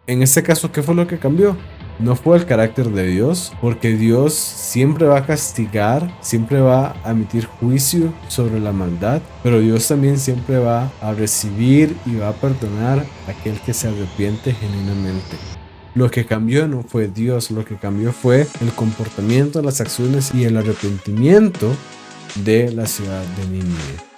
En este caso, ¿qué fue lo que cambió? No fue el carácter de Dios, porque Dios siempre va a castigar, siempre va a emitir juicio sobre la maldad, pero Dios también siempre va a recibir y va a perdonar a aquel que se arrepiente genuinamente. Lo que cambió no fue Dios, lo que cambió fue el comportamiento, las acciones y el arrepentimiento de la ciudad de Nínive.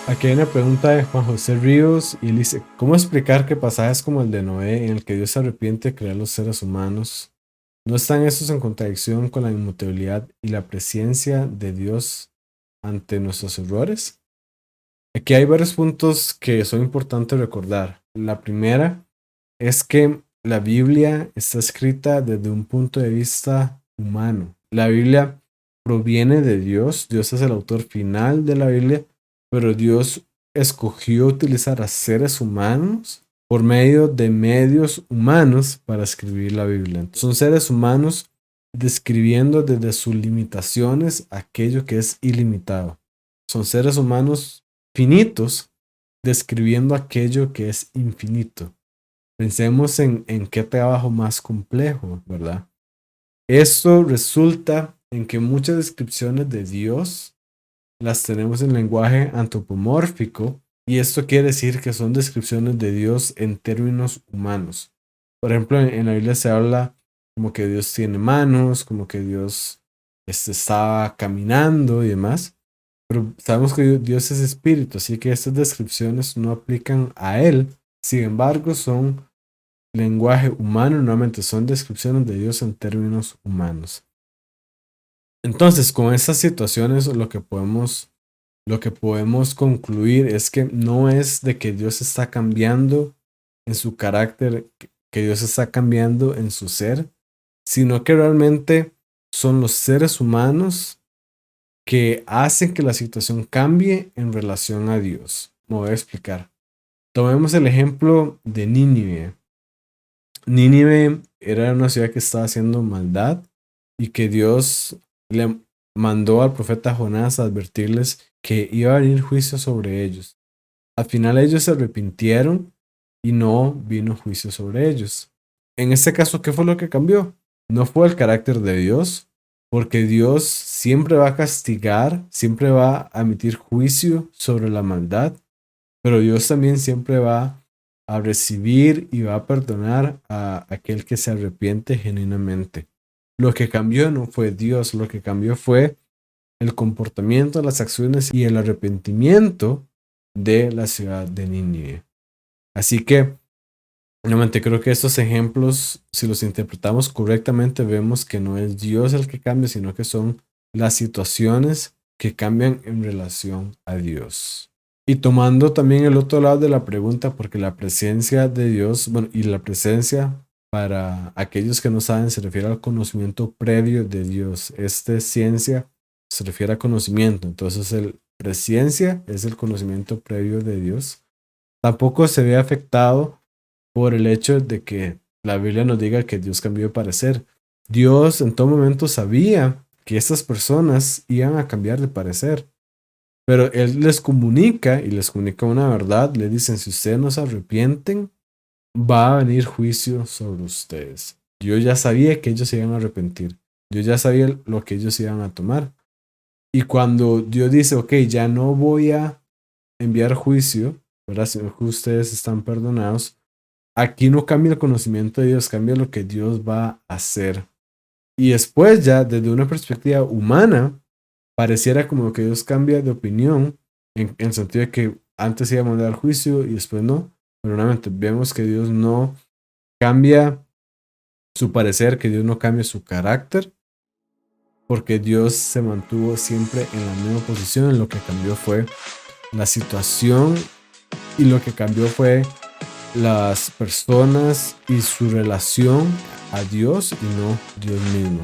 Aquí hay una pregunta de Juan José Ríos y él dice, ¿cómo explicar que pasajes como el de Noé, en el que Dios se arrepiente de crear los seres humanos, no están estos en contradicción con la inmutabilidad y la presencia de Dios ante nuestros errores? Aquí hay varios puntos que son importantes recordar. La primera es que la Biblia está escrita desde un punto de vista humano. La Biblia proviene de Dios, Dios es el autor final de la Biblia, pero Dios escogió utilizar a seres humanos por medio de medios humanos para escribir la Biblia. Son seres humanos describiendo desde sus limitaciones aquello que es ilimitado. Son seres humanos finitos describiendo aquello que es infinito. Pensemos en qué trabajo más complejo, ¿verdad? Esto resulta en que muchas descripciones de Dios las tenemos en lenguaje antropomórfico y esto quiere decir que son descripciones de Dios en términos humanos. Por ejemplo, en la Biblia se habla como que Dios tiene manos, como que Dios estaba caminando y demás, pero sabemos que Dios es espíritu, así que estas descripciones no aplican a Él. Sin embargo, son lenguaje humano, nuevamente son descripciones de Dios en términos humanos. Entonces, con estas situaciones lo que podemos concluir es que no es de que Dios está cambiando en su carácter, que Dios está cambiando en su ser, sino que realmente son los seres humanos que hacen que la situación cambie en relación a Dios. Me voy a explicar. Tomemos el ejemplo de Nínive. Nínive era una ciudad que estaba haciendo maldad y que Dios le mandó al profeta Jonás a advertirles que iba a venir juicio sobre ellos. Al final ellos se arrepintieron y no vino juicio sobre ellos. En este caso, ¿qué fue lo que cambió? No fue el carácter de Dios, porque Dios siempre va a castigar, siempre va a emitir juicio sobre la maldad, pero Dios también siempre va a recibir y va a perdonar a aquel que se arrepiente genuinamente. Lo que cambió no fue Dios, lo que cambió fue el comportamiento, las acciones y el arrepentimiento de la ciudad de Nínive. Así que, nuevamente creo que estos ejemplos, si los interpretamos correctamente, vemos que no es Dios el que cambia, sino que son las situaciones que cambian en relación a Dios. Y tomando también el otro lado de la pregunta, porque la presencia de Dios, bueno, y la presencia para aquellos que no saben se refiere al conocimiento previo de Dios. Ciencia se refiere a conocimiento, entonces el presciencia es el conocimiento previo de Dios. Tampoco se ve afectado por el hecho de que la Biblia nos diga que Dios cambió de parecer. Dios en todo momento sabía que estas personas iban a cambiar de parecer. Pero Él les comunica y les comunica una verdad. Le dicen, si ustedes no se arrepienten, va a venir juicio sobre ustedes. Yo ya sabía que ellos se iban a arrepentir. Yo ya sabía lo que ellos iban a tomar. Y cuando Dios dice, ok, ya no voy a enviar juicio, ¿verdad? Sino que ustedes están perdonados. Aquí no cambia el conocimiento de Dios, cambia lo que Dios va a hacer. Y después ya, desde una perspectiva humana, pareciera como que Dios cambia de opinión en el sentido de que antes iba a mandar al juicio y después no. Pero nuevamente vemos que Dios no cambia su parecer, que Dios no cambia su carácter, porque Dios se mantuvo siempre en la misma posición. Lo que cambió fue la situación y lo que cambió fue las personas y su relación a Dios y no Dios mismo.